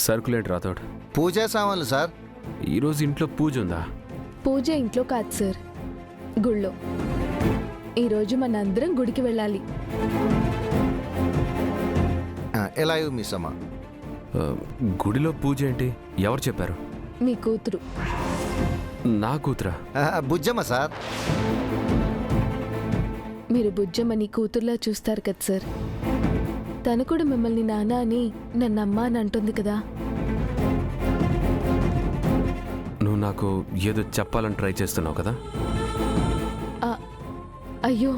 Circulate Rathod. పూజా సామాన్లు sir. ఈరోజు ఇంట్లో పూజ ఉందా? పూజ ఇంట్లో కాదు సార్, గుళ్ళో. ఈరోజు మనందరం గుడికి వెళ్ళాలి. ఎలా మిస్ అమ్మా? గుడిలో పూజ ఏంటి? ఎవరు చెప్పారు? మీ కూతురు. నా కూతురా? బుజ్జమ్మ సార్. మీరు బుజ్జమ్మని కూతుర్లా చూస్తారు కదా సార్. తను కూడా మిమ్మల్ని నాన్న అని నన్ను అమ్మ అని అంటుంది కదా. నువ్వు నాకు ఏదో చెప్పాలని ట్రై చేస్తున్నావు కదా? అయ్యో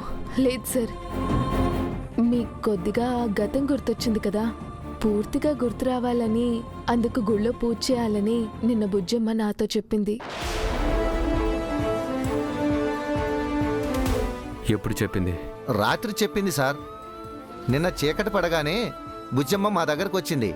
లేదు సార్, మీకు కొద్దిగా గతం గుర్తొచ్చింది కదా. పూర్తిగా గుర్తు రావాలని, అందుకు గుళ్ళో పూజ చేయాలని నిన్న బుజ్జమ్మ నాతో చెప్పింది. ఎప్పుడు చెప్పింది? రాత్రి చెప్పింది సార్. నిన్న చీకటి పడగానే బుజ్జమ్మ మా దగ్గరకు వచ్చింది.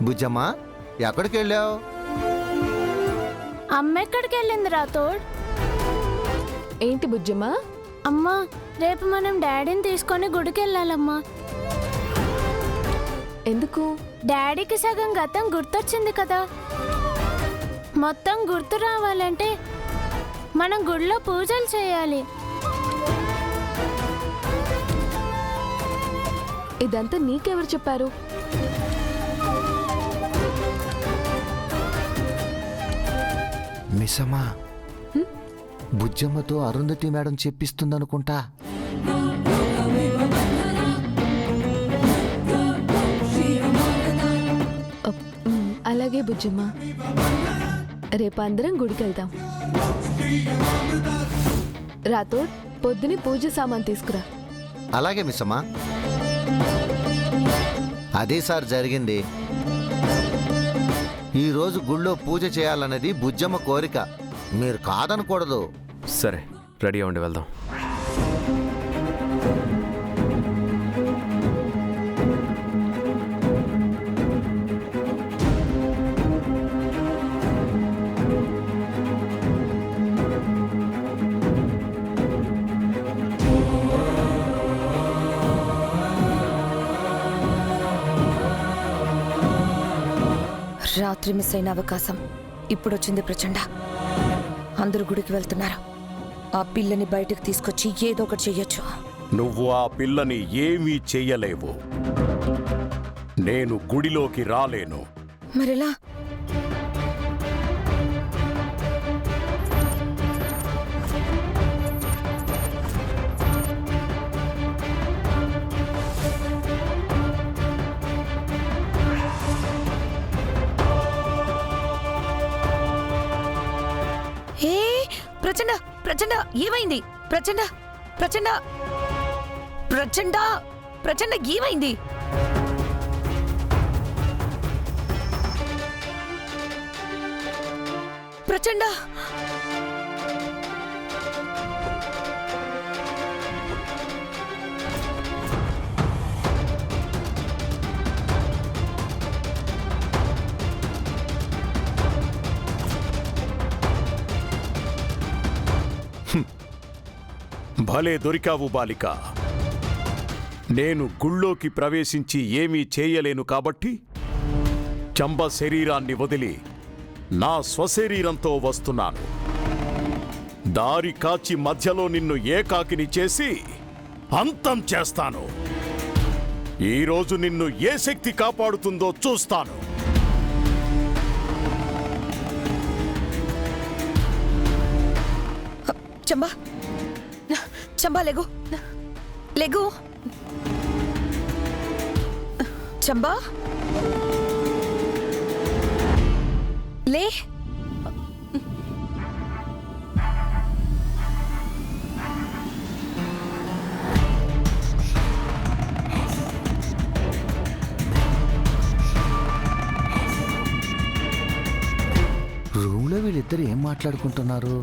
బుజ్జమ్మ ఎక్కడికి వెళ్ళావు? అమ్మ ఎక్కడికి వెళ్ళింది రాథోడ్? ఏంటి బుజ్జమ్మ? అమ్మా, రేపు మనం డాడీని తీసుకొని గుడికి వెళ్ళాలమ్మా. ఎందుకు? డాడీకి సగం గతం గుర్తొచ్చింది కదా. మొత్తం గుర్తు రావాలంటే మనం గుడిలో పూజలు చేయాలి. ఇదంతా నీకెవరు చెప్పారు? మిస్సమ్మా, బుజ్జమ్మతో అరుంధతి మేడం చెప్పిస్తుందనుకుంటా. అలాగే బుజ్జమ్మ, రేపు అందరం గుడికి వెళ్దాం. రాథోడ్, పొద్దునే పూజ సామాన్ తీసుకురా. అలాగే మిస్సమ్మా. అదే సార్ జరిగింది. ఈరోజు గుళ్ళో పూజ చేయాలన్నది బుజ్జమ్మ కోరిక. మీరు కాదనకూడదు. సరే, రెడీ అవ్వండి, వెళ్దాం. రాత్రి మిస్ అయిన అవకాశం ఇప్పుడొచ్చింది ప్రచండ. అందరూ గుడికి వెళ్తున్నారు. ఆ పిల్లని బయటకు తీసుకొచ్చి ఏదో ఒకటి చెయ్యొచ్చు. నువ్వు ఆ పిల్లని ఏమీ చెయ్యలేవు. నేను గుడిలోకి రాలేను. మరెలా? ప్రచండ, ప్రచండ, ఏమైంది? ప్రచండ, ప్రచండ, ప్రచండ, ప్రచండ, ఏమైంది? ప్రచండ, భలే దొరికావు బాలిక. నేను గుళ్ళోకి ప్రవేశించి ఏమీ చేయలేను కాబట్టి చంబ శరీరాన్ని వదిలి నా స్వశరీరంతో వస్తున్నాను. దారి కాచి మధ్యలో నిన్ను ఏకాకిని చేసి అంతం చేస్తాను. ఈరోజు నిన్ను ఏ శక్తి కాపాడుతుందో చూస్తాను. చంబా, చంబా, లెగు, లెగు. చంబా, లే. రూమ్లో వీళ్ళిద్దరు ఏం మాట్లాడుకుంటున్నారు?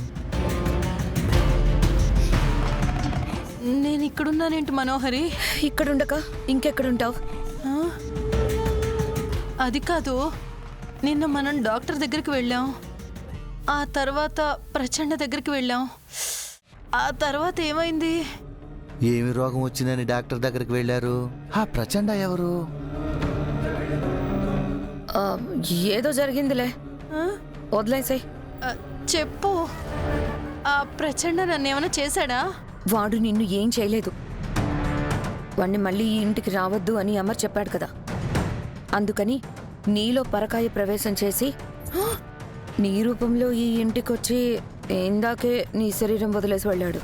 నేను ఇక్కడున్నానేంటి మనోహరి? ఇక్కడుండక ఇంకెక్కడుంటావు? అది కాదు, నిన్న మనం డాక్టర్ దగ్గరికి వెళ్ళాం, ఆ తర్వాత ప్రచండ దగ్గరికి వెళ్ళాం. ఆ తర్వాత ఏమైంది? ఏమి రోగం వచ్చిందని డాక్టర్ దగ్గరికి వెళ్ళారు? ఆ ప్రచండ ఎవరు? ఆ, ఏదో జరిగిందిలే, ఆ? వదిలేసాయి. ఆ, చెప్పు. ఆ ప్రచండ నన్నేమైనా చేశాడా? వాడు నిన్ను ఏం చేయలేదు. వాణ్ణి మళ్ళీ ఈ ఇంటికి రావద్దు అని అమర్ చెప్పాడు కదా, అందుకని నీలో పరకాయ ప్రవేశం చేసి నీ రూపంలో ఈ ఇంటికొచ్చి ఇందాకే నీ శరీరం వదిలేసి వెళ్ళాడు.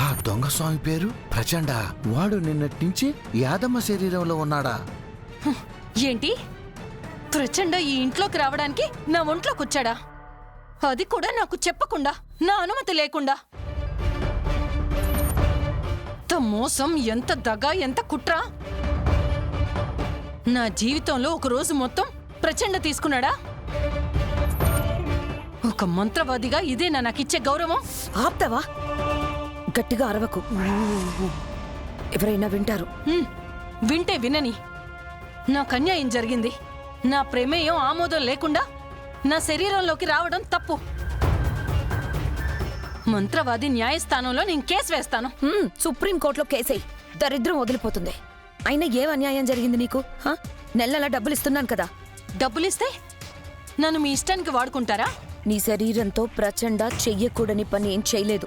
ఆ దొంగ స్వామి పేరు ప్రచండ. వాడు నిన్నటి నుంచి యాదమ్మ శరీరంలో ఉన్నాడా? ఏంటి? ప్రచండ ఈ ఇంట్లోకి రావడానికి నా ఒంట్లోకి వచ్చాడా? అది కూడా నాకు చెప్పకుండా, నా అనుమతి లేకుండా. ఎంత మోసం, ఎంత దగా, ఎంత కుట్ర! నా జీవితంలో ఒక రోజు మొత్తం ప్రచండ తీసుకున్నాడా? ఒక మంత్రవాదిగా ఇదేనా నాకిచ్చే గౌరవం? ఆప్తావా? గట్టిగా అరవకు, ఎవరైనా వింటారు. వింటే వినని. నాకు అన్యాయం జరిగింది. నా ప్రమేయం ఆమోదం లేకుండా నా శరీరంలోకి రావడం తప్పు. మంత్రవాది న్యాయస్థానంలో నేను కేసు వేస్తాను. సుప్రీంకోర్టులో కేసేయి, దరిద్రం వదిలిపోతుంది. అయినా ఏం అన్యాయం జరిగింది నీకు? నెల నెలా డబ్బులు ఇస్తున్నాను కదా. డబ్బులిస్తే నన్ను మీ ఇష్టానికి వాడుకుంటారా? నీ శరీరంతో ప్రచండ చెయ్యకూడని పని ఏం చేయలేదు.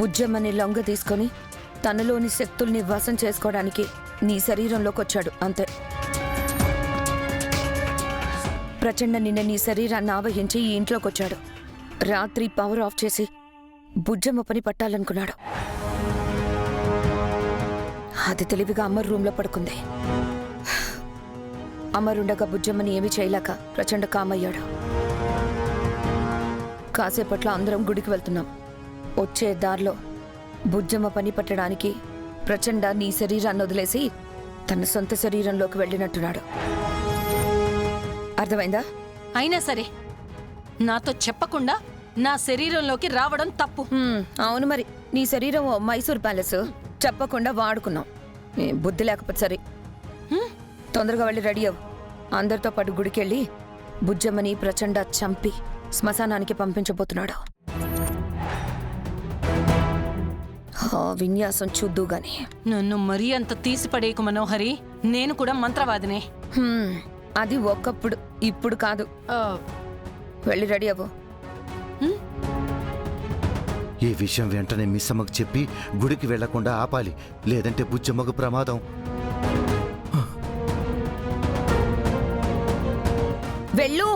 బుజ్జమ్మని లొంగ తీసుకొని తనలోని శక్తుల్ని వశం చేసుకోవడానికి నీ శరీరంలోకి వచ్చాడు, అంతే. ప్రచండ నిన్న నీ శరీరాన్ని ఆవహించి ఈ ఇంట్లోకి వచ్చాడు. రాత్రి పవర్ ఆఫ్ చేసి బుజ్జమ్మ పని పట్టాలనుకున్నాడు. అది తెలివిగా అమర్ రూమ్లో పడుకుంది. అమరుండగా బుజ్జమ్మని ఏమీ చేయలేక ప్రచండ కామయ్యాడు. కాసేపట్లో అందరం గుడికి వెళ్తున్నాం. వచ్చే దారిలో బుజ్జమ్మ పని పట్టడానికి ప్రచండ నీ శరీరాన్ని వదిలేసి తన సొంత శరీరంలోకి వెళ్ళినట్టున్నాడు. అర్థమైందా? అయినా సరే నాతో చెప్పకుండా నా శరీరంలోకి రావడం తప్పు. అవును, మరి నీ శరీరం ఓ మైసూర్ ప్యాలెస్, చెప్పకుండా వాడుకున్నాం. బుద్ధి లేకపోతే సరే, తొందరగా వెళ్ళి రెడీ అవ్వు. అందరితో పాటు గుడికెళ్ళి బుజ్జమ్మని ప్రచండ చంపి శ్మశానానికి పంపించబోతున్నాడు. విన్యాసం చూద్దుగాని. నన్ను మరీ అంత తీసిపడేకు మనోహరి. నేను కూడా మంత్రవాదినే. అది ఒకప్పుడు, ఇప్పుడు కాదు. వెళ్ళి రెడీ అవ్వు. ఈ విషయం వెంటనే మిస్ అమ్మకు చెప్పి గుడికి వెళ్లకుండా ఆపాలి, లేదంటే బుజ్జమ్మకు ప్రమాదం. వెళ్ళు.